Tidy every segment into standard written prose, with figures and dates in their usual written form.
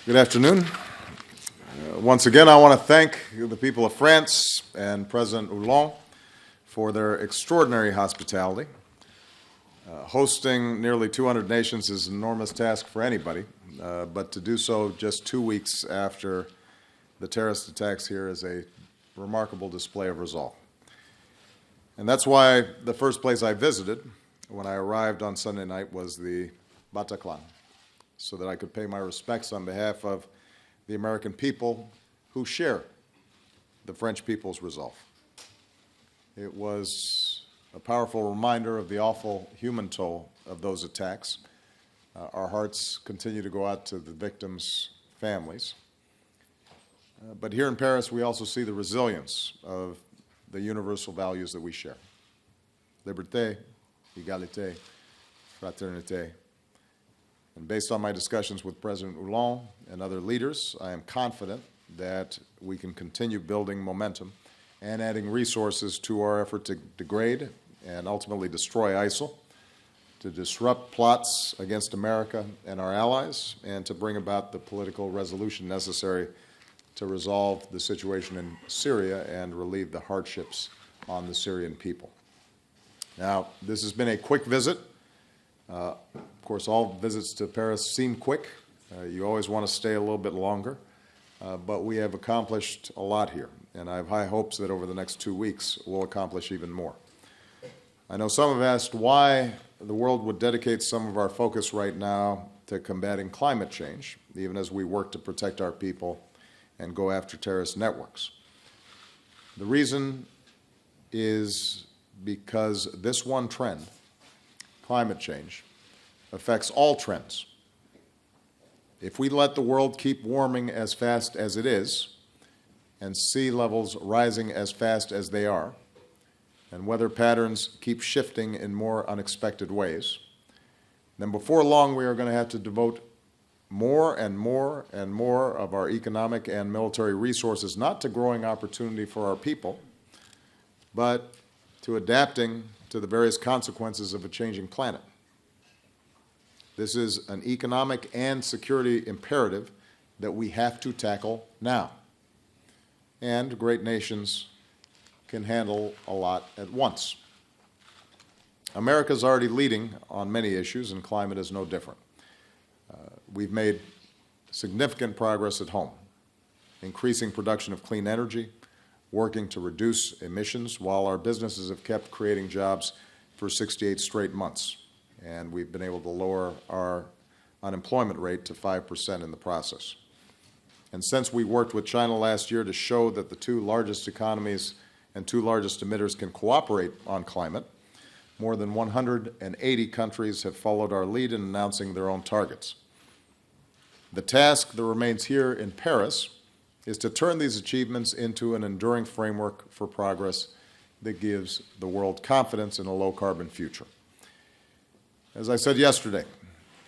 Good afternoon. Once again, I want to thank the people of France and President Hollande for their extraordinary hospitality. Hosting nearly 200 nations is an enormous task for anybody, but to do so just 2 weeks after the terrorist attacks here is a remarkable display of resolve. And that's why the first place I visited when I arrived on Sunday night was the Bataclan, so that I could pay my respects on behalf of the American people who share the French people's resolve. It was a powerful reminder of the awful human toll of those attacks. Our hearts continue to go out to the victims' families. But here in Paris, we also see the resilience of the universal values that we share. Liberté, égalité, fraternité. And based on my discussions with President Hollande and other leaders, I am confident that we can continue building momentum and adding resources to our effort to degrade and ultimately destroy ISIL, to disrupt plots against America and our allies, and to bring about the political resolution necessary to resolve the situation in Syria and relieve the hardships on the Syrian people. Now, this has been a quick visit. Of course, all visits to Paris seem quick. You always want to stay a little bit longer. But we have accomplished a lot here, and I have high hopes that over the next 2 weeks we'll accomplish even more. I know some have asked why the world would dedicate some of our focus right now to combating climate change, even as we work to protect our people and go after terrorist networks. The reason is because this one trend, climate change, affects all trends. If we let the world keep warming as fast as it is, and sea levels rising as fast as they are, and weather patterns keep shifting in more unexpected ways, then before long we are going to have to devote more and more and more of our economic and military resources not to growing opportunity for our people, but to adapting to the various consequences of a changing planet. This is an economic and security imperative that we have to tackle now. And great nations can handle a lot at once. America is already leading on many issues, and climate is no different. We've made significant progress at home, increasing production of clean energy, working to reduce emissions, while our businesses have kept creating jobs for 68 straight months. And we've been able to lower our unemployment rate to 5% in the process. And since we worked with China last year to show that the two largest economies and two largest emitters can cooperate on climate, more than 180 countries have followed our lead in announcing their own targets. The task that remains here in Paris is to turn these achievements into an enduring framework for progress that gives the world confidence in a low-carbon future. As I said yesterday,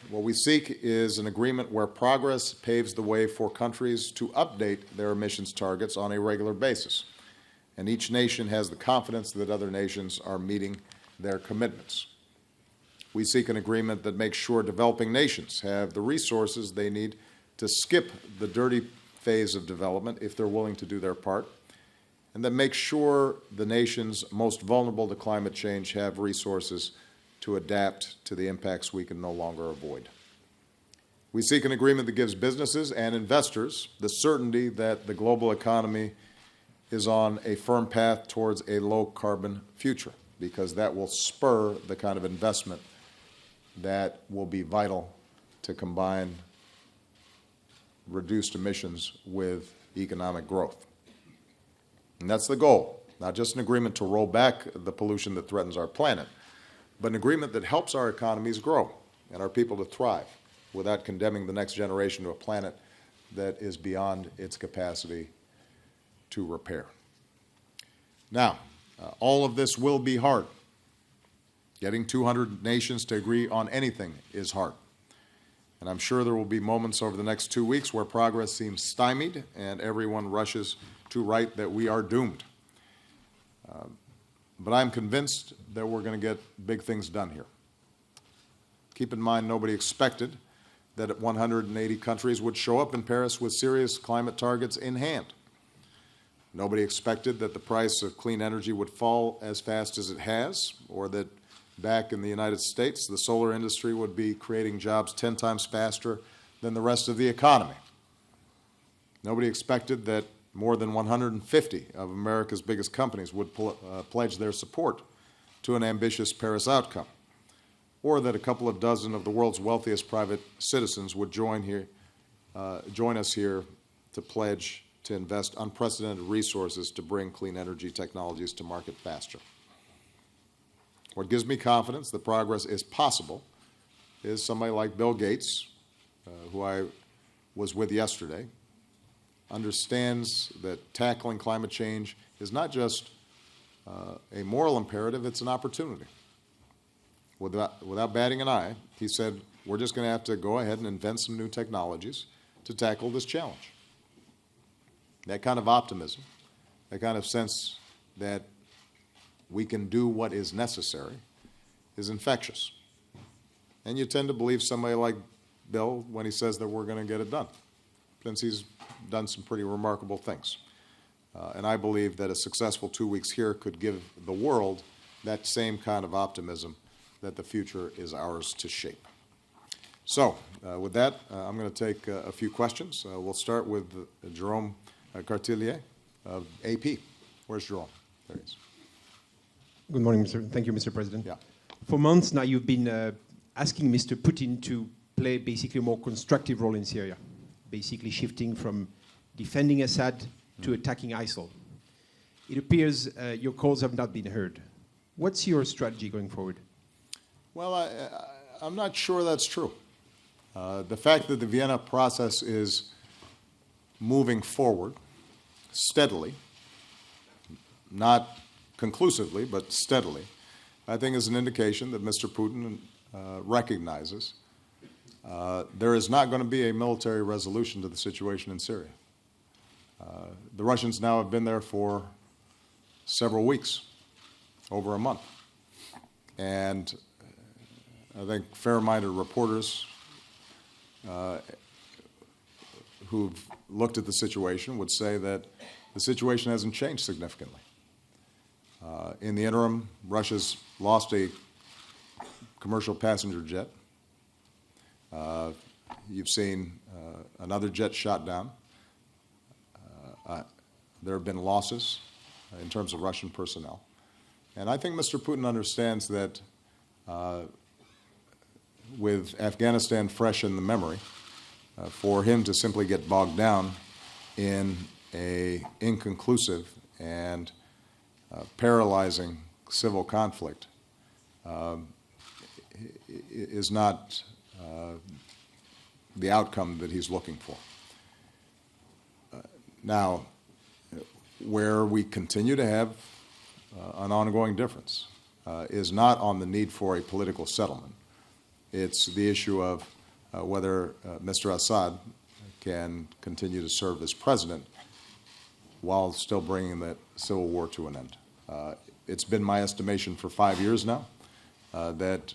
what we seek is an agreement where progress paves the way for countries to update their emissions targets on a regular basis, and each nation has the confidence that other nations are meeting their commitments. We seek an agreement that makes sure developing nations have the resources they need to skip the dirty phase of development if they're willing to do their part, and that makes sure the nations most vulnerable to climate change have resources to adapt to the impacts we can no longer avoid. We seek an agreement that gives businesses and investors the certainty that the global economy is on a firm path towards a low-carbon future, because that will spur the kind of investment that will be vital to combine reduced emissions with economic growth. And that's the goal, not just an agreement to roll back the pollution that threatens our planet, but an agreement that helps our economies grow and our people to thrive without condemning the next generation to a planet that is beyond its capacity to repair. Now, all of this will be hard. Getting 200 nations to agree on anything is hard. And I'm sure there will be moments over the next 2 weeks where progress seems stymied and everyone rushes to write that we are doomed. But I'm convinced that we're going to get big things done here. Keep in mind, nobody expected that 180 countries would show up in Paris with serious climate targets in hand. Nobody expected that the price of clean energy would fall as fast as it has, or that back in the United States, the solar industry would be creating jobs 10 times faster than the rest of the economy. Nobody expected that more than 150 of America's biggest companies would pledge their support to an ambitious Paris outcome, or that a couple of dozen of the world's wealthiest private citizens would join us here to pledge to invest unprecedented resources to bring clean energy technologies to market faster. What gives me confidence that progress is possible is somebody like Bill Gates, who I was with yesterday, understands that tackling climate change is not just a moral imperative, it's an opportunity. Without batting an eye, he said, we're just going to have to go ahead and invent some new technologies to tackle this challenge. That kind of optimism, that kind of sense that we can do what is necessary is infectious. And you tend to believe somebody like Bill when he says that we're going to get it done, since he's done some pretty remarkable things. And I believe that a successful 2 weeks here could give the world that same kind of optimism that the future is ours to shape. So with that, I'm going to take a few questions. We'll start with Jerome Cartillier of AP. Where's Jerome? There he is. Good morning, Thank you, Mr. President. Yeah. For months now, you've been asking Mr. Putin to play basically a more constructive role in Syria, basically shifting from defending Assad to attacking ISIL. It appears your calls have not been heard. What's your strategy going forward? Well, I'm not sure that's true. The fact that the Vienna process is moving forward steadily, not conclusively, but steadily, I think is an indication that Mr. Putin recognizes there is not going to be a military resolution to the situation in Syria. The Russians now have been there for several weeks, over a month. And I think fair-minded reporters who've looked at the situation would say that the situation hasn't changed significantly. In the interim, Russia's lost a commercial passenger jet. You've seen another jet shot down. There have been losses in terms of Russian personnel. And I think Mr. Putin understands that with Afghanistan fresh in the memory, for him to simply get bogged down in an inconclusive and paralyzing civil conflict is not the outcome that he's looking for. Now, where we continue to have an ongoing difference is not on the need for a political settlement. It's the issue of whether Mr. Assad can continue to serve as president while still bringing the civil war to an end. It's been my estimation for 5 years now that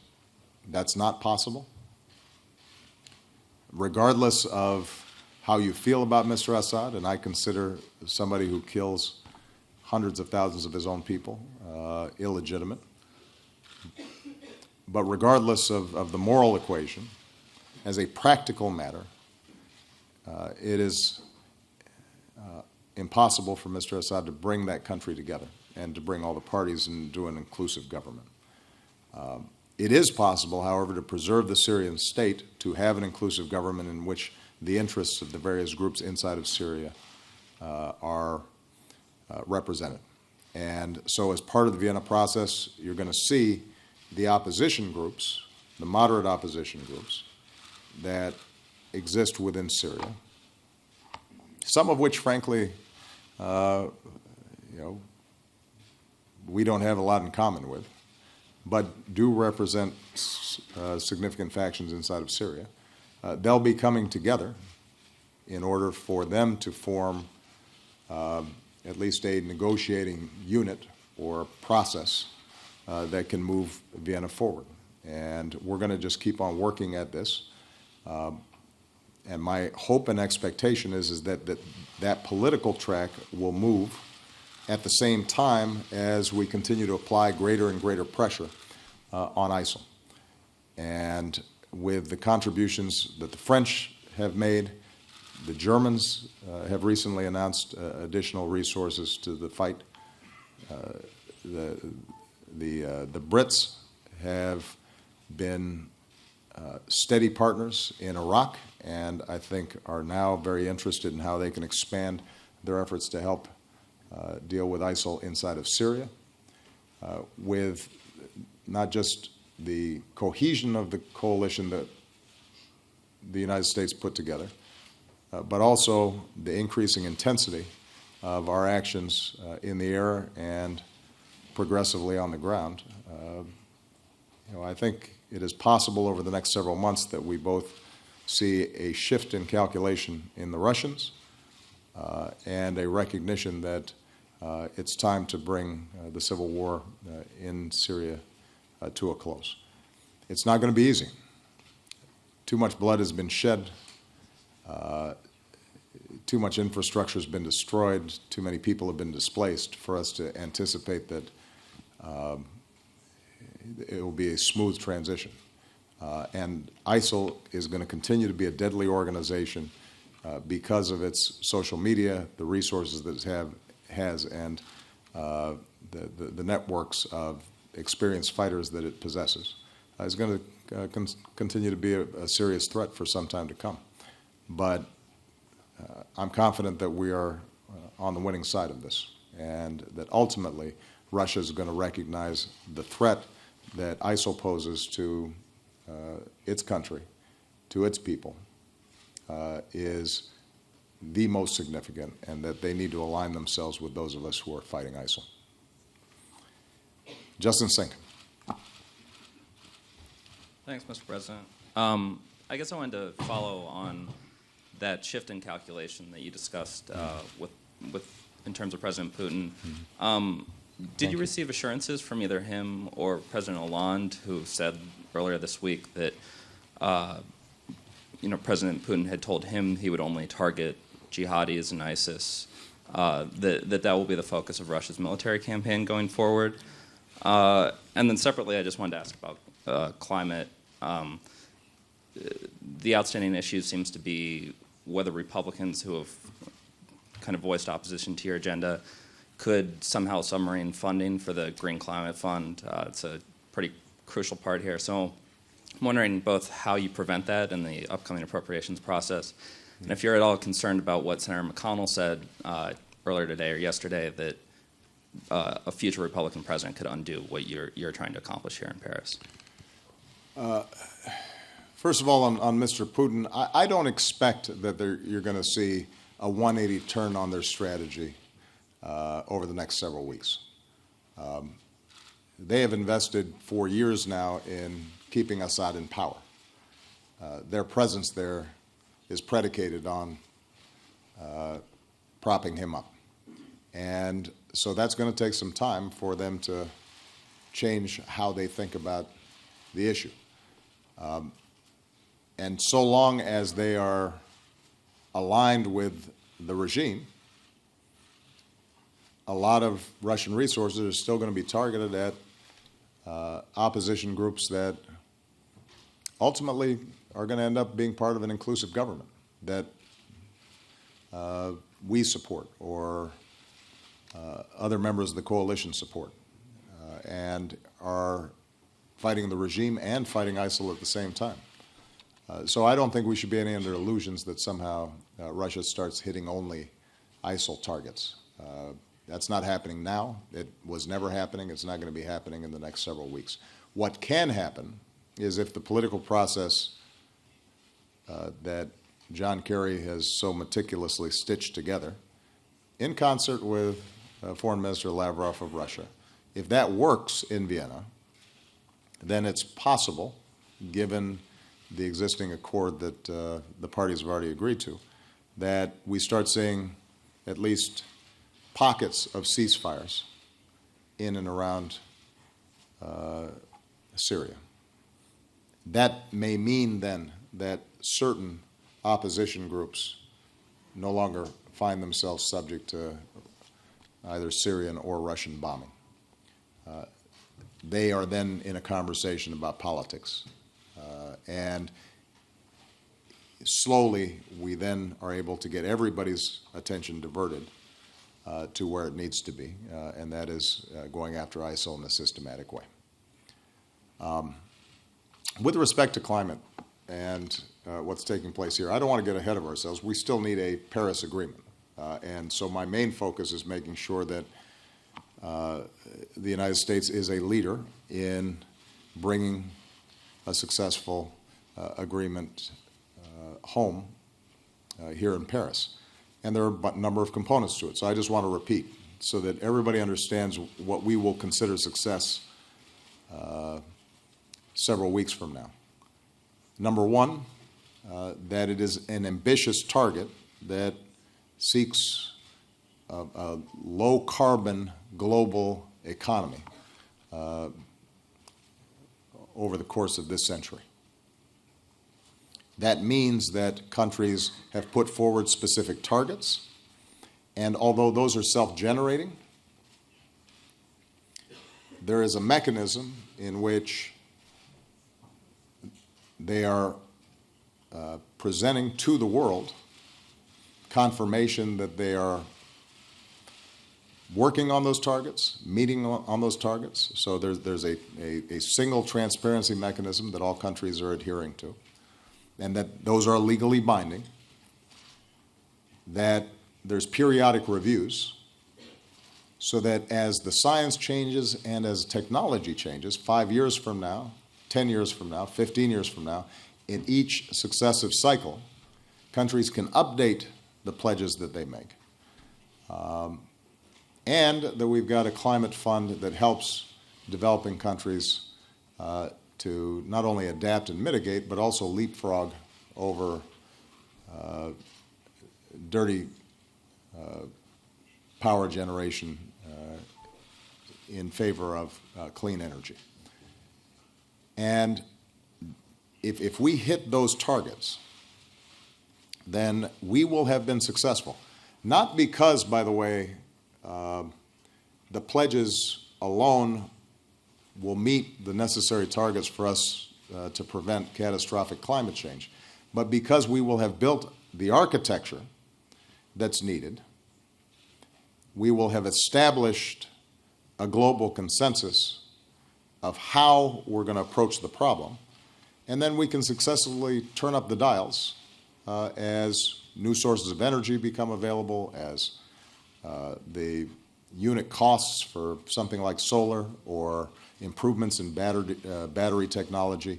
that's not possible. Regardless of how you feel about Mr. Assad, and I consider somebody who kills hundreds of thousands of his own people illegitimate, but regardless of the moral equation, as a practical matter, it is impossible for Mr. Assad to bring that country together and to bring all the parties into an inclusive government. It is possible, however, to preserve the Syrian state, to have an inclusive government in which the interests of the various groups inside of Syria are represented. And so as part of the Vienna process, you're going to see the opposition groups, the moderate opposition groups that exist within Syria, some of which, frankly, we don't have a lot in common with, but do represent significant factions inside of Syria. They'll be coming together in order for them to form at least a negotiating unit or process that can move Vienna forward. And we're going to just keep on working at this. And my hope and expectation is that political track will move at the same time as we continue to apply greater and greater pressure on ISIL. And with the contributions that the French have made, the Germans have recently announced additional resources to the fight. The Brits have been steady partners in Iraq, and I think are now very interested in how they can expand their efforts to help deal with ISIL inside of Syria, with not just the cohesion of the coalition that the United States put together, but also the increasing intensity of our actions in the air and progressively on the ground. I think it is possible over the next several months that we both see a shift in calculation in the Russians and a recognition that it's time to bring the civil war in Syria to a close. It's not going to be easy. Too much blood has been shed. Too much infrastructure has been destroyed. Too many people have been displaced for us to anticipate that it will be a smooth transition. And ISIL is going to continue to be a deadly organization because of its social media, the resources that it has, and the networks of experienced fighters that it possesses. It's going to continue to be a serious threat for some time to come. But I'm confident that we are on the winning side of this, and that ultimately Russia is going to recognize the threat that ISIL poses to its country, to its people, is the most significant, and that they need to align themselves with those of us who are fighting ISIL. Justin Sink. Thanks, Mr. President. I guess I wanted to follow on that shift in calculation that you discussed in terms of President Putin. Did you receive assurances from either him or President Hollande, who said earlier this week that President Putin had told him he would only target jihadis and ISIS, that will be the focus of Russia's military campaign going forward? And then separately, I just wanted to ask about climate. The outstanding issue seems to be whether Republicans who have kind of voiced opposition to your agenda could somehow submarine funding for the Green Climate Fund. It's a pretty crucial part here. So I'm wondering both how you prevent that in the upcoming appropriations process, and if you're at all concerned about what Senator McConnell said earlier today or yesterday, that a future Republican president could undo what you're trying to accomplish here in Paris. First of all, on Mr. Putin, I don't expect that you're going to see a 180 turn on their strategy over the next several weeks. They have invested for years now in keeping Assad in power. Their presence there is predicated on propping him up. And so that's going to take some time for them to change how they think about the issue. And so long as they are aligned with the regime, a lot of Russian resources are still going to be targeted at opposition groups that ultimately are going to end up being part of an inclusive government that we support or other members of the coalition support, and are fighting the regime and fighting ISIL at the same time. So I don't think we should be any under illusions that somehow Russia starts hitting only ISIL targets. That's not happening now. It was never happening. It's not going to be happening in the next several weeks. What can happen is if the political process that John Kerry has so meticulously stitched together, in concert with Foreign Minister Lavrov of Russia, if that works in Vienna, then it's possible, given the existing accord that the parties have already agreed to, that we start seeing at least pockets of ceasefires in and around Syria. That may mean then that certain opposition groups no longer find themselves subject to either Syrian or Russian bombing. They are then in a conversation about politics. And slowly, we then are able to get everybody's attention diverted to where it needs to be, and that is going after ISIL in a systematic way. With respect to climate and what's taking place here, I don't want to get ahead of ourselves. We still need a Paris Agreement. And so my main focus is making sure that the United States is a leader in bringing a successful agreement home here in Paris. And there are a number of components to it. So I just want to repeat so that everybody understands what we will consider success several weeks from now. Number one, that it is an ambitious target that seeks a low-carbon global economy over the course of this century. That means that countries have put forward specific targets, and although those are self-generating, there is a mechanism in which they are presenting to the world confirmation that they are working on those targets, meeting on those targets. So there's a single transparency mechanism that all countries are adhering to, and that those are legally binding, that there's periodic reviews, so that as the science changes and as technology changes, 5 years from now, 10 years from now, 15 years from now, in each successive cycle, countries can update the pledges that they make. And that we've got a climate fund that helps developing countries to not only adapt and mitigate, but also leapfrog over dirty power generation in favor of clean energy. And if we hit those targets, then we will have been successful. Not because, by the way, the pledges alone will meet the necessary targets for us to prevent catastrophic climate change, but because we will have built the architecture that's needed, we will have established a global consensus of how we're going to approach the problem, and then we can successfully turn up the dials as new sources of energy become available, as the unit costs for something like solar or improvements in battery technology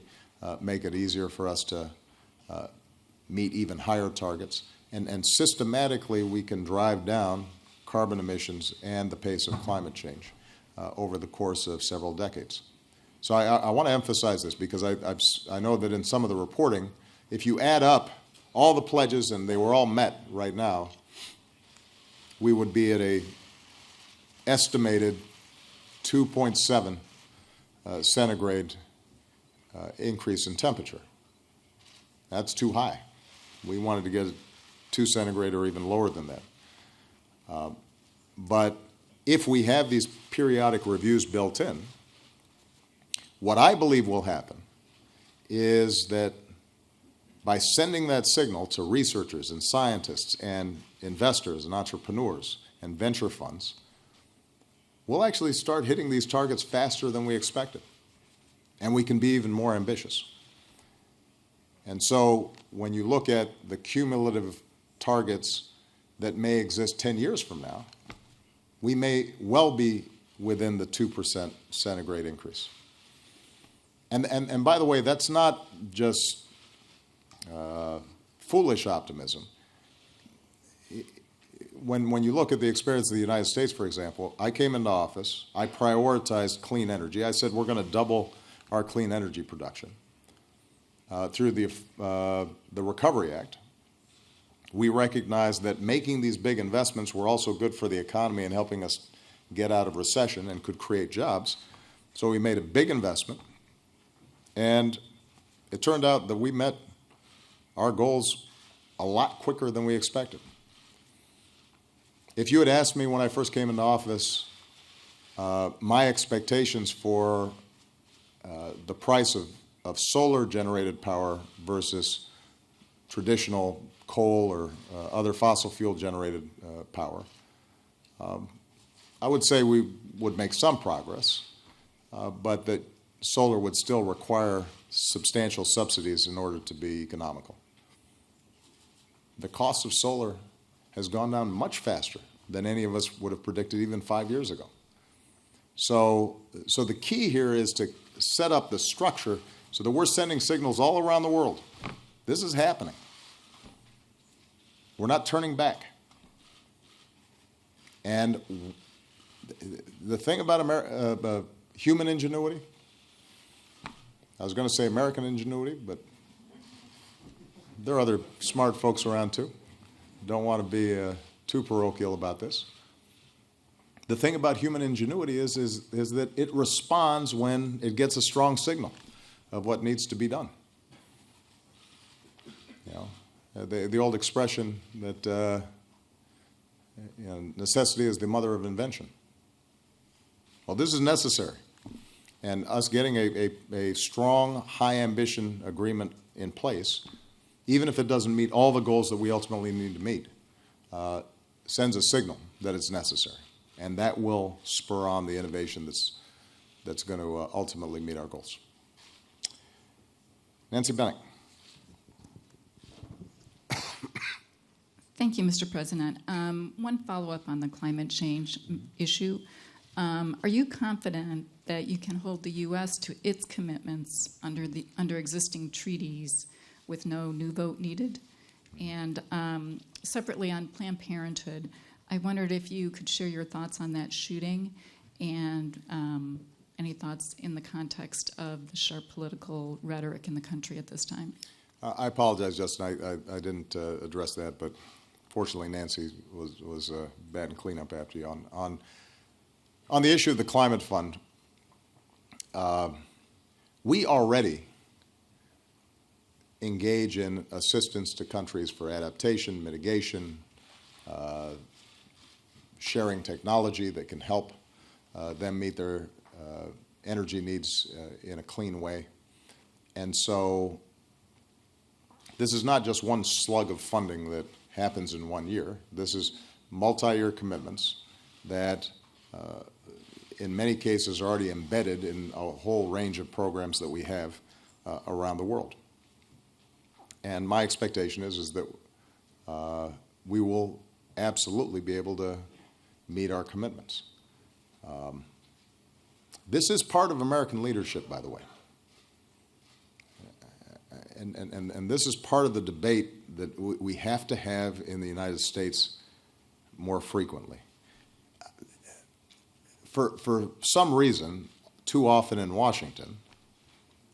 make it easier for us to meet even higher targets. And systematically, we can drive down carbon emissions and the pace of climate change over the course of several decades. So I want to emphasize this because I know that in some of the reporting, if you add up all the pledges and they were all met right now, we would be at a estimated 2.7 centigrade increase in temperature. That's too high. We wanted to get 2 centigrade or even lower than that. But if we have these periodic reviews built in, what I believe will happen is that by sending that signal to researchers and scientists and investors and entrepreneurs and venture funds, we'll actually start hitting these targets faster than we expected. And we can be even more ambitious. And so when you look at the cumulative targets that may exist 10 years from now, we may well be within the 2% centigrade increase. And by the way, that's not just foolish optimism. When you look at the experience of the United States, for example, I came into office, I prioritized clean energy. I said we're going to double our clean energy production. Through the Recovery Act, we recognized that making these big investments were also good for the economy and helping us get out of recession and could create jobs. So we made a big investment, and it turned out that we met our goals a lot quicker than we expected. If you had asked me when I first came into office, my expectations for the price of solar-generated power versus traditional coal or other fossil fuel-generated power, I would say we would make some progress, but that solar would still require substantial subsidies in order to be economical. The cost of solar has gone down much faster than any of us would have predicted even 5 years ago. So the key here is to set up the structure so that we're sending signals all around the world. This is happening. We're not turning back. And the thing about human ingenuity, I was going to say American ingenuity, but there are other smart folks around too. Don't want to be too parochial about this. The thing about human ingenuity is that it responds when it gets a strong signal of what needs to be done. You know, the old expression that necessity is the mother of invention. Well, this is necessary. And us getting a strong, high-ambition agreement in place, even if it doesn't meet all the goals that we ultimately need to meet, sends a signal that it's necessary. And that will spur on the innovation that's going to ultimately meet our goals. Nancy Bennett. Thank you, Mr. President. One follow-up on the climate change issue. Are you confident that you can hold the U.S. to its commitments under existing treaties with no new vote needed? And separately on Planned Parenthood, I wondered if you could share your thoughts on that shooting and any thoughts in the context of the sharp political rhetoric in the country at this time. I apologize, Justin. I didn't address that, but fortunately Nancy was bad and clean up after you. On the issue of the Climate Fund, we already engage in assistance to countries for adaptation, mitigation, sharing technology that can help them meet their energy needs in a clean way. And so this is not just one slug of funding that happens in 1 year. This is multi-year commitments that in many cases are already embedded in a whole range of programs that we have around the world. And my expectation is that we will absolutely be able to meet our commitments. This is part of American leadership, by the way. And this is part of the debate that we have to have in the United States more frequently. For some reason, too often in Washington,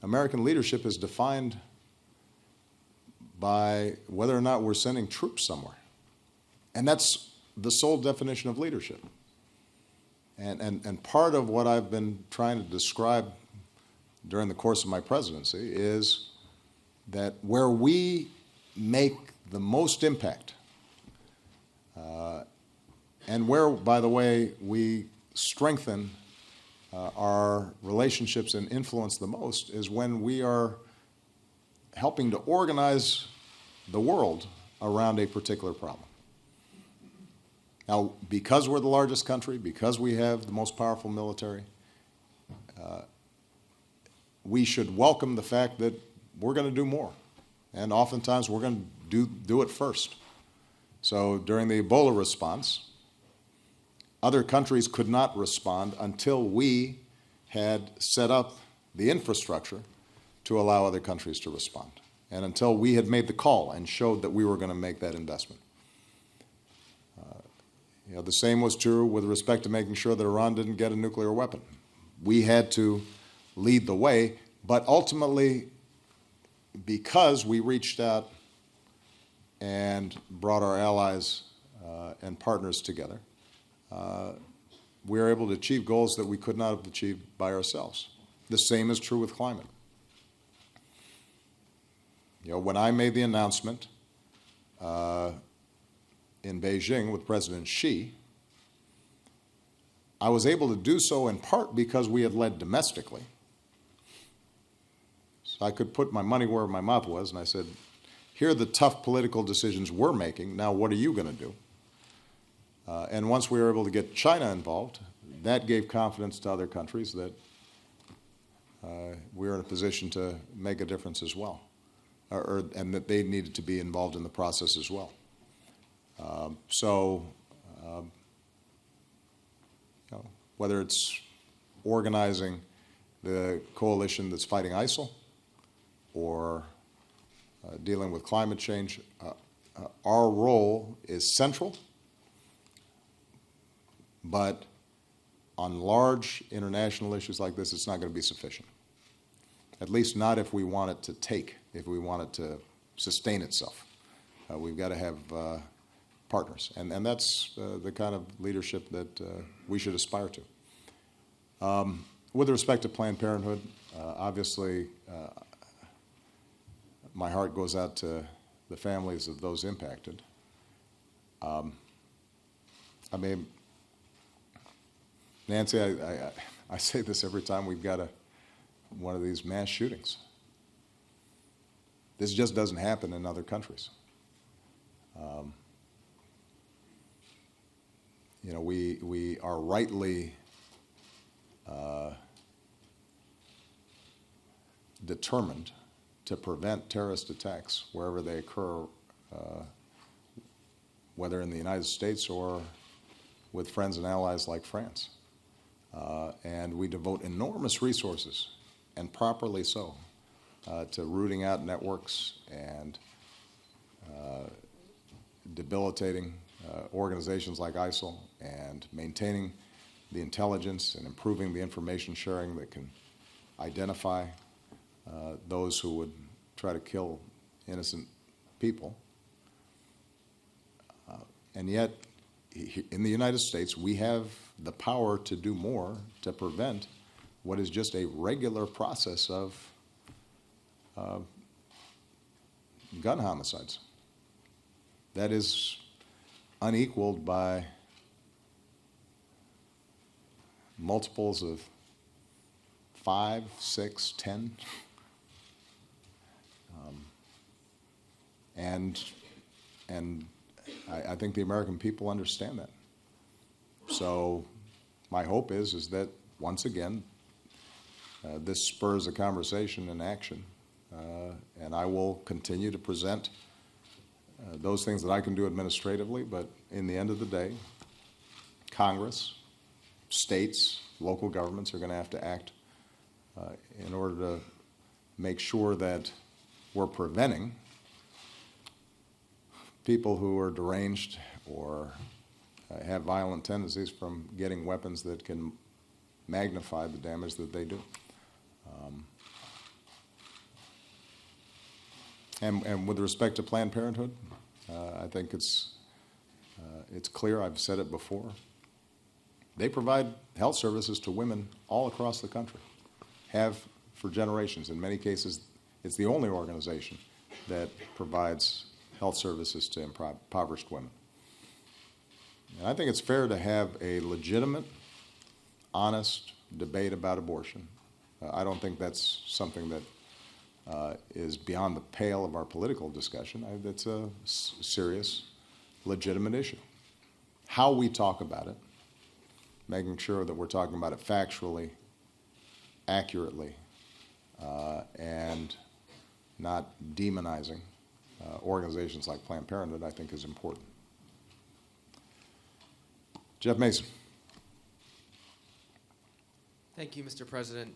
American leadership is defined by whether or not we're sending troops somewhere. And that's the sole definition of leadership. And part of what I've been trying to describe during the course of my presidency is that where we make the most impact, and where, by the way, we strengthen our relationships and influence the most, is when we are helping to organize the world around a particular problem. Now, because we're the largest country, because we have the most powerful military, we should welcome the fact that we're going to do more. And oftentimes we're going to do it first. So during the Ebola response, other countries could not respond until we had set up the infrastructure to allow other countries to respond, and until we had made the call and showed that we were going to make that investment. The same was true with respect to making sure that Iran didn't get a nuclear weapon. We had to lead the way, but ultimately, because we reached out and brought our allies and partners together, we were able to achieve goals that we could not have achieved by ourselves. The same is true with climate. When I made the announcement in Beijing with President Xi, I was able to do so in part because we had led domestically. So I could put my money where my mouth was, and I said, here are the tough political decisions we're making. Now, what are you going to do? And once we were able to get China involved, that gave confidence to other countries that we were in a position to make a difference as well, and that they needed to be involved in the process as well. Whether it's organizing the coalition that's fighting ISIL or dealing with climate change, our role is central, but on large international issues like this, it's not going to be sufficient. At least not if we want it to take, if we want it to sustain itself. We've got to have partners, and that's the kind of leadership that we should aspire to. With respect to Planned Parenthood, obviously my heart goes out to the families of those impacted. I mean, Nancy, I say this every time we've got one of these mass shootings. This just doesn't happen in other countries. We are rightly determined to prevent terrorist attacks wherever they occur, whether in the United States or with friends and allies like France. And we devote enormous resources, and properly so, to rooting out networks and debilitating organizations like ISIL and maintaining the intelligence and improving the information sharing that can identify those who would try to kill innocent people. And yet, in the United States, we have the power to do more to prevent what is just a regular process of gun homicides. That is unequaled by multiples of 5, 6, 10. And I think the American people understand that. So my hope is that, once again, this spurs a conversation and action. And I will continue to present those things that I can do administratively, but in the end of the day, Congress, states, local governments are going to have to act in order to make sure that we're preventing people who are deranged or have violent tendencies from getting weapons that can magnify the damage that they do. And with respect to Planned Parenthood, I think it's clear, I've said it before, they provide health services to women all across the country, have for generations. In many cases, it's the only organization that provides health services to impoverished women. And I think it's fair to have a legitimate, honest debate about abortion. I don't think that's something that is beyond the pale of our political discussion. It's a serious, legitimate issue. How we talk about it, making sure that we're talking about it factually, accurately, and not demonizing organizations like Planned Parenthood, I think is important. Jeff Mason. Thank you, Mr. President.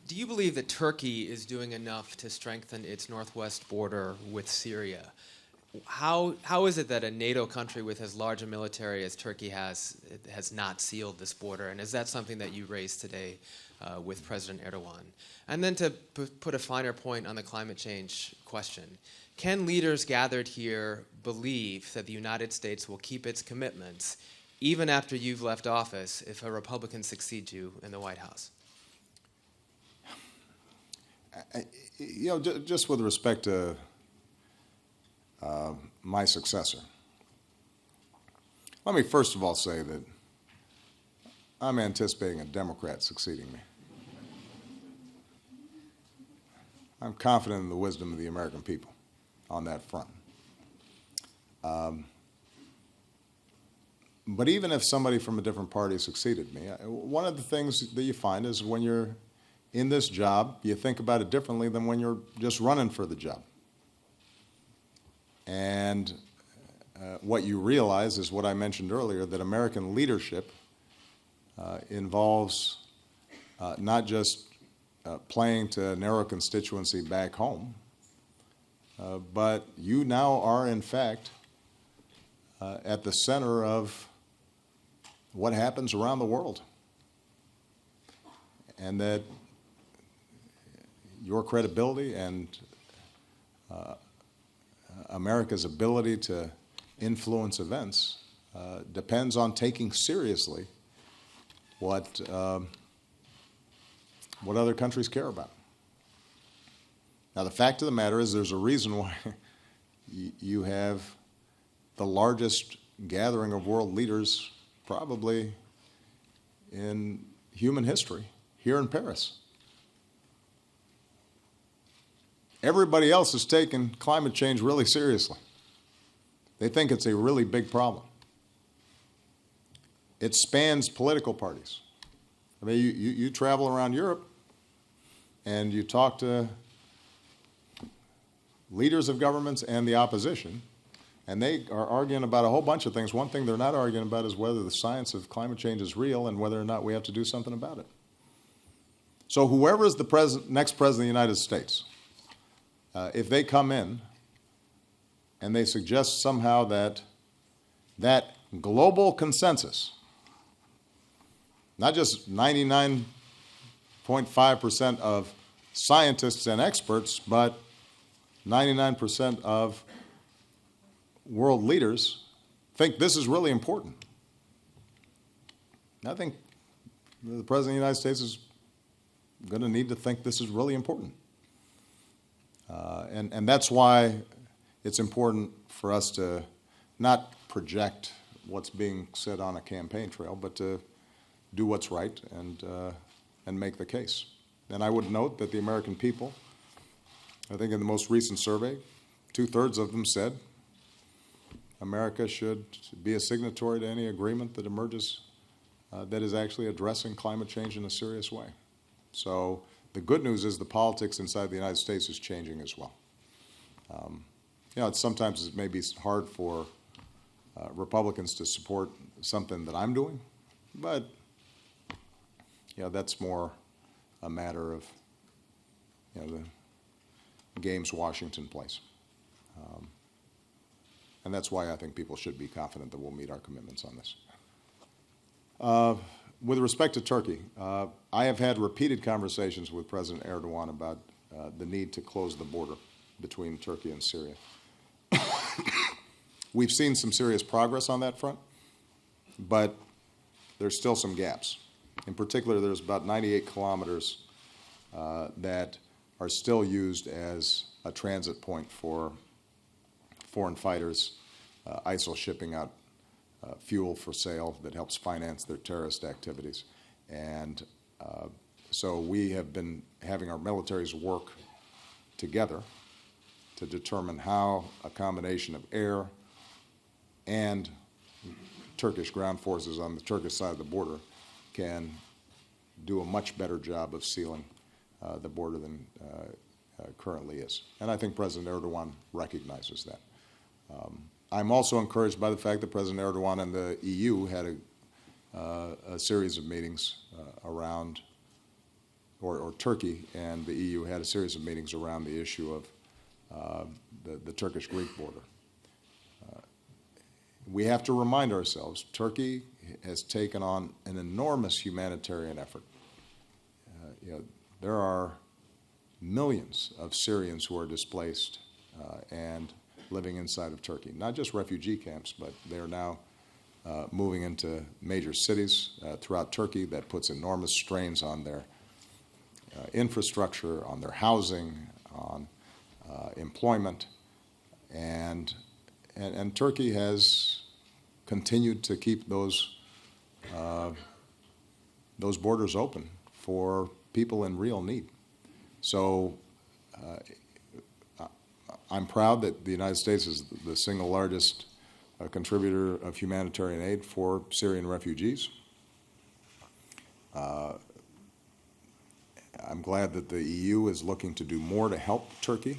Do you believe that Turkey is doing enough to strengthen its northwest border with Syria? How is it that a NATO country with as large a military as Turkey has not sealed this border? And is that something that you raised today with President Erdogan? And then to put a finer point on the climate change question, can leaders gathered here believe that the United States will keep its commitments even after you've left office if a Republican succeeds you in the White House? Just with respect to my successor. Let me first of all say that I'm anticipating a Democrat succeeding me. I'm confident in the wisdom of the American people on that front. But even if somebody from a different party succeeded me, one of the things that you find is when you're in this job, you think about it differently than when you're just running for the job. And what you realize is what I mentioned earlier, that American leadership involves not just playing to a narrow constituency back home, but you now are, in fact, at the center of what happens around the world. And that your credibility and America's ability to influence events depends on taking seriously what other countries care about. Now, the fact of the matter is there's a reason why you have the largest gathering of world leaders probably in human history here in Paris. Everybody else is taking climate change really seriously. They think it's a really big problem. It spans political parties. I mean, you travel around Europe and you talk to leaders of governments and the opposition, and they are arguing about a whole bunch of things. One thing they're not arguing about is whether the science of climate change is real and whether or not we have to do something about it. So whoever is the next president of the United States, if they come in and they suggest somehow that global consensus, not just 99.5% of scientists and experts, but 99% of world leaders think this is really important. I think the President of the United States is going to need to think this is really important. And that's why it's important for us to not project what's being said on a campaign trail, but to do what's right and make the case. And I would note that the American people, I think in the most recent survey, 2/3 of them said America should be a signatory to any agreement that emerges that is actually addressing climate change in a serious way. So the good news is the politics inside the United States is changing as well. Sometimes it may be hard for Republicans to support something that I'm doing, but that's more a matter of the games Washington plays. And that's why I think people should be confident that we'll meet our commitments on this. With respect to Turkey, I have had repeated conversations with President Erdogan about the need to close the border between Turkey and Syria. We've seen some serious progress on that front, but there's still some gaps. In particular, there's about 98 kilometers that are still used as a transit point for foreign fighters, ISIL shipping out fuel for sale that helps finance their terrorist activities. And so we have been having our militaries work together to determine how a combination of air and Turkish ground forces on the Turkish side of the border can do a much better job of sealing the border than currently is. And I think President Erdogan recognizes that. I'm also encouraged by the fact that President Erdogan and the EU had a series of meetings around, or Turkey and the EU had a series of meetings around the issue of the Turkish-Greek border. We have to remind ourselves, Turkey has taken on an enormous humanitarian effort. There are millions of Syrians who are displaced and living inside of Turkey. Not just refugee camps, but they are now moving into major cities throughout Turkey. That puts enormous strains on their infrastructure, on their housing, on employment. And Turkey has continued to keep those borders open for people in real need. So I'm proud that the United States is the single largest contributor of humanitarian aid for Syrian refugees. I'm glad that the EU is looking to do more to help Turkey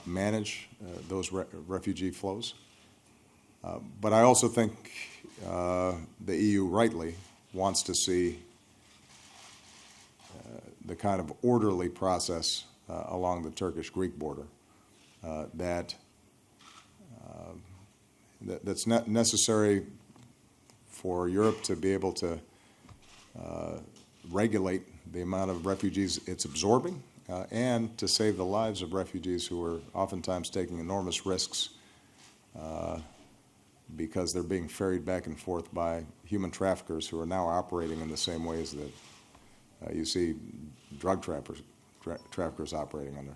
manage those refugee flows. But I also think the EU rightly wants to see the kind of orderly process along the Turkish-Greek border that's necessary for Europe to be able to regulate the amount of refugees it's absorbing and to save the lives of refugees who are oftentimes taking enormous risks because they're being ferried back and forth by human traffickers who are now operating in the same ways that you see drug traffickers operating under,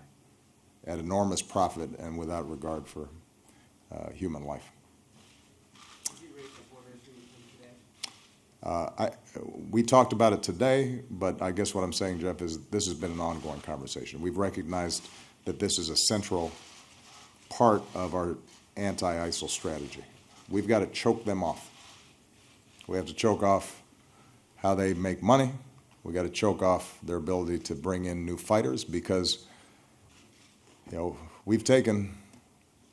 at enormous profit and without regard for human life. We talked about it today, but I guess what I'm saying, Jeff, is this has been an ongoing conversation. We've recognized that this is a central part of our anti-ISIL strategy. We've got to choke them off. We have to choke off how they make money. We've got to choke off their ability to bring in new fighters because, we've taken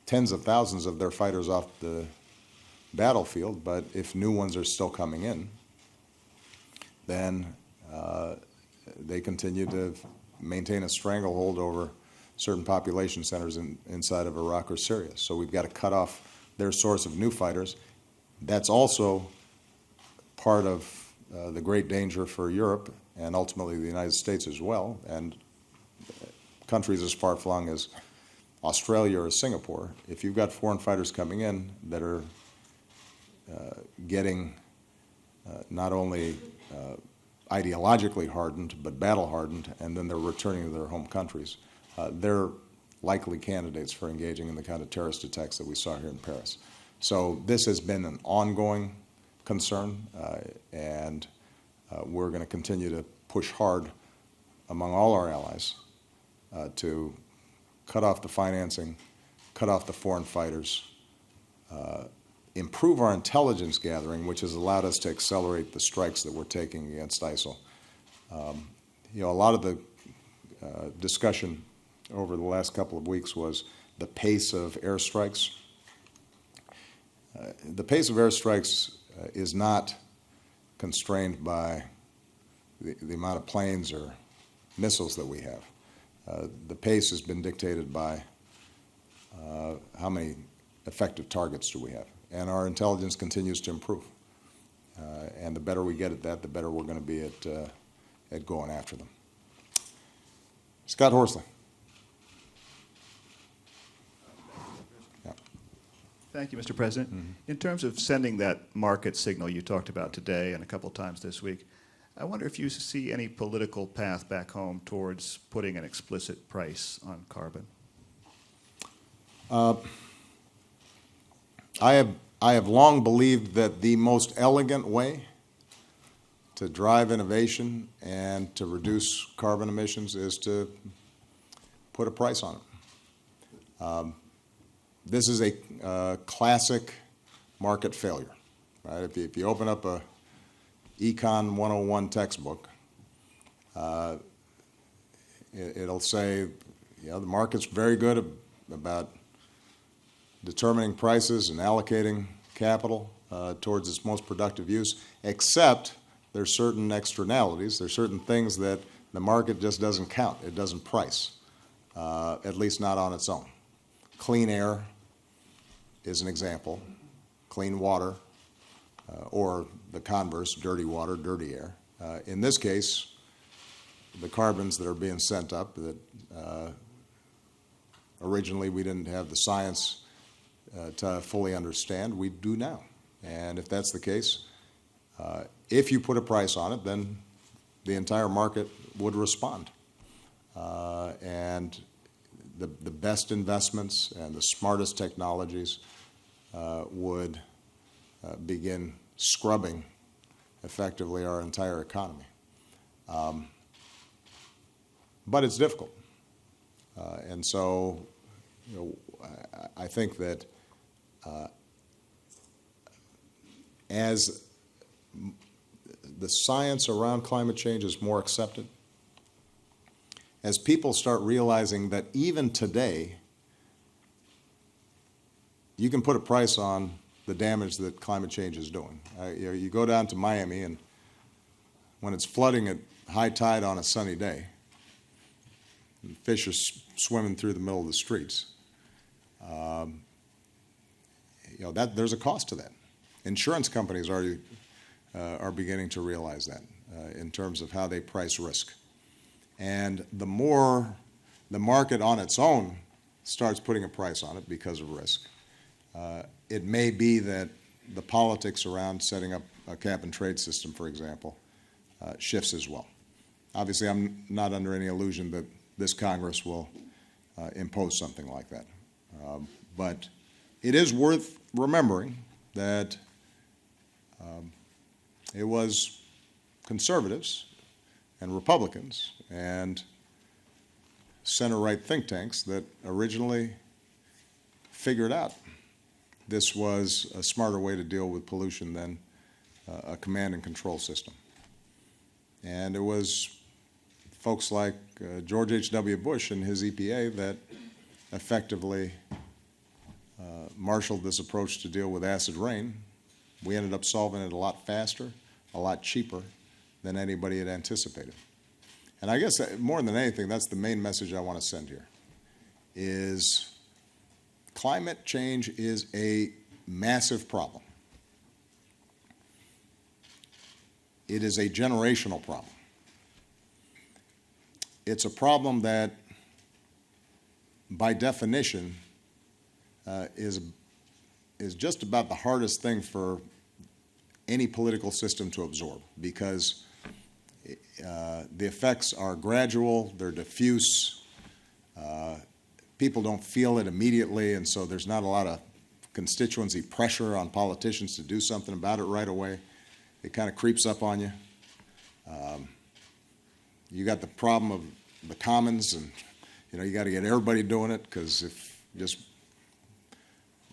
tens of thousands of their fighters off the battlefield, but if new ones are still coming in, then they continue to maintain a stranglehold over certain population centers inside of Iraq or Syria. So we've got to cut off their source of new fighters. That's also part of the great danger for Europe and ultimately the United States as well, and countries as far-flung as Australia or Singapore. If you've got foreign fighters coming in that are getting not only ideologically hardened, but battle hardened, and then they're returning to their home countries, they're likely candidates for engaging in the kind of terrorist attacks that we saw here in Paris. So this has been an ongoing concern, and we're going to continue to push hard among all our allies to cut off the financing, cut off the foreign fighters, improve our intelligence gathering, which has allowed us to accelerate the strikes that we're taking against ISIL. A lot of the discussion over the last couple of weeks was the pace of airstrikes. The pace of airstrikes is not constrained by the amount of planes or missiles that we have. The pace has been dictated by how many effective targets do we have. And our intelligence continues to improve. And the better we get at that, the better we're going to be at going after them. Scott Horsley. Yeah. Thank you, Mr. President. In terms of sending that market signal you talked about today and a couple times this week, I wonder if you see any political path back home towards putting an explicit price on carbon. I have long believed that the most elegant way to drive innovation and to reduce carbon emissions is to put a price on it. This is a classic market failure, right? If you open up a Econ 101 textbook, it'll say, the market's very good about determining prices and allocating capital towards its most productive use, except there's certain externalities, there's certain things that the market just doesn't count, it doesn't price, at least not on its own. Clean air is an example, clean water, or the converse, dirty water, dirty air. In this case, the carbons that are being sent up that originally we didn't have the science to fully understand, we do now. And if that's the case, if you put a price on it, then the entire market would respond. And the best investments and the smartest technologies would begin scrubbing effectively our entire economy. But it's difficult. And so, you know, I think that as the science around climate change is more accepted, as people start realizing that even today, you can put a price on the damage that climate change is doing. You go down to Miami, and when it's flooding at high tide on a sunny day, and fish are swimming through the middle of the streets, there's a cost to that. Insurance companies already are beginning to realize that in terms of how they price risk. And the more the market on its own starts putting a price on it because of risk, it may be that the politics around setting up a cap and trade system, for example, shifts as well. Obviously, I'm not under any illusion that this Congress will impose something like that. But it is worth remembering that it was conservatives and Republicans and center-right think tanks that originally figured out this was a smarter way to deal with pollution than a command and control system. And it was folks like George H.W. Bush and his EPA that effectively marshaled this approach to deal with acid rain. We ended up solving it a lot faster, a lot cheaper than anybody had anticipated. And I guess more than anything, that's the main message I want to send here, is climate change is a massive problem. It is a generational problem. It's a problem that, by definition, is just about the hardest thing for any political system to absorb, because the effects are gradual, they're diffuse, people don't feel it immediately, and so there's not a lot of constituency pressure on politicians to do something about it right away. It kind of creeps up on you. You got the problem of the commons, and you got to get everybody doing it, because if just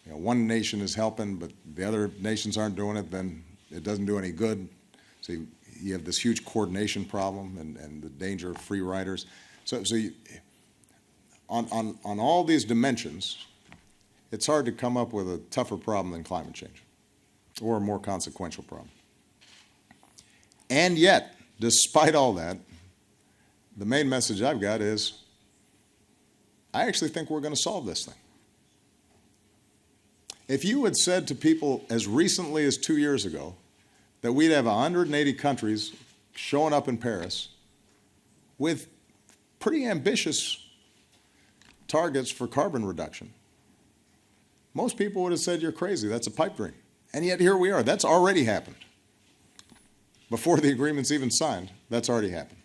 one nation is helping but the other nations aren't doing it, then it doesn't do any good. So you have this huge coordination problem and the danger of free riders. So on all these dimensions, it's hard to come up with a tougher problem than climate change, or a more consequential problem. And yet, despite all that, the main message I've got is, I actually think we're going to solve this thing. If you had said to people as recently as 2 years ago that we'd have 180 countries showing up in Paris with pretty ambitious targets for carbon reduction, most people would have said, you're crazy, that's a pipe dream. And yet here we are. That's already happened. Before the agreement's even signed, that's already happened.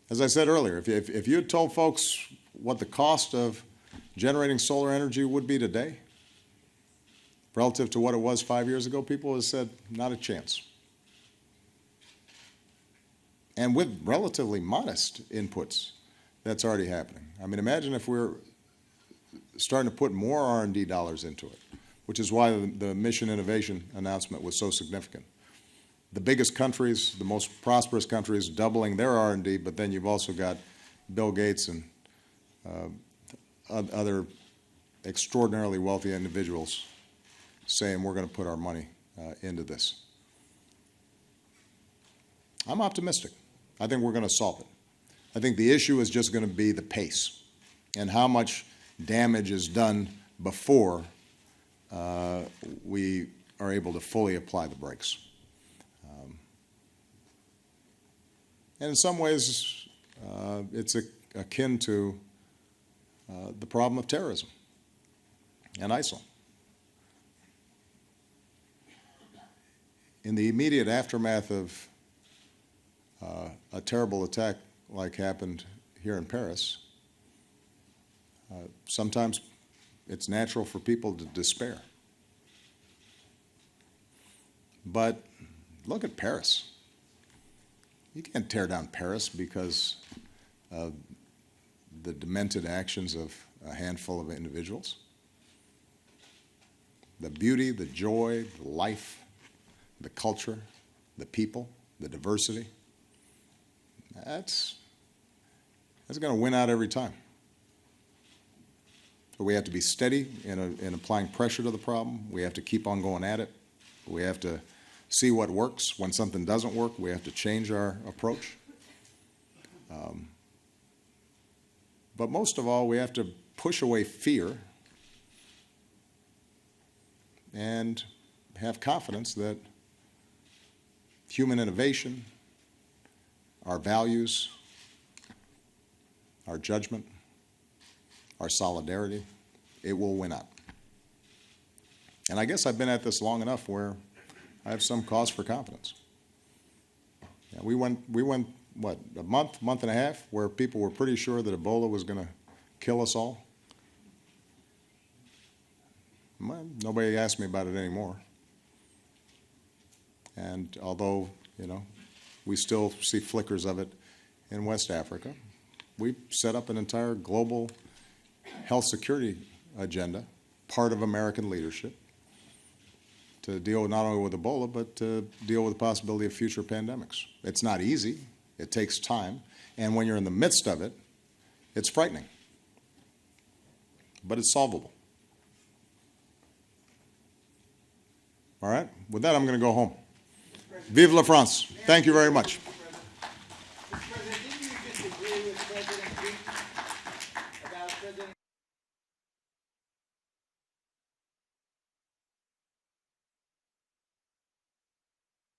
As I said earlier, if you had told folks what the cost of generating solar energy would be today, relative to what it was 5 years ago, people would have said, not a chance. And with relatively modest inputs, that's already happening. I mean, imagine if we're starting to put more R&D dollars into it, which is why the mission innovation announcement was so significant. The biggest countries, the most prosperous countries, doubling their R&D, but then you've also got Bill Gates and other extraordinarily wealthy individuals saying we're going to put our money into this. I'm optimistic. I think we're going to solve it. I think the issue is just going to be the pace and how much damage is done before we are able to fully apply the brakes. And in some ways, it's akin to the problem of terrorism and ISIL. In the immediate aftermath of a terrible attack like happened here in Paris, Sometimes it's natural for people to despair. But look at Paris. You can't tear down Paris because of the demented actions of a handful of individuals. The beauty, the joy, the life, the culture, the people, the diversity, that's going to win out every time. So we have to be steady in applying pressure to the problem. We have to keep on going at it. We have to see what works. When something doesn't work, we have to change our approach. But most of all, we have to push away fear and have confidence that human innovation, our values, our judgment, our solidarity, it will win out. And I guess I've been at this long enough where I have some cause for confidence. Yeah, we went, what, a month and a half, where people were pretty sure that Ebola was going to kill us all. Well, nobody asked me about it anymore. And although, we still see flickers of it in West Africa, we set up an entire global health security agenda, part of American leadership, to deal not only with Ebola, but to deal with the possibility of future pandemics. It's not easy. It takes time. And when you're in the midst of it, it's frightening. But it's solvable. All right? With that, I'm going to go home. Vive la France. Thank you very much.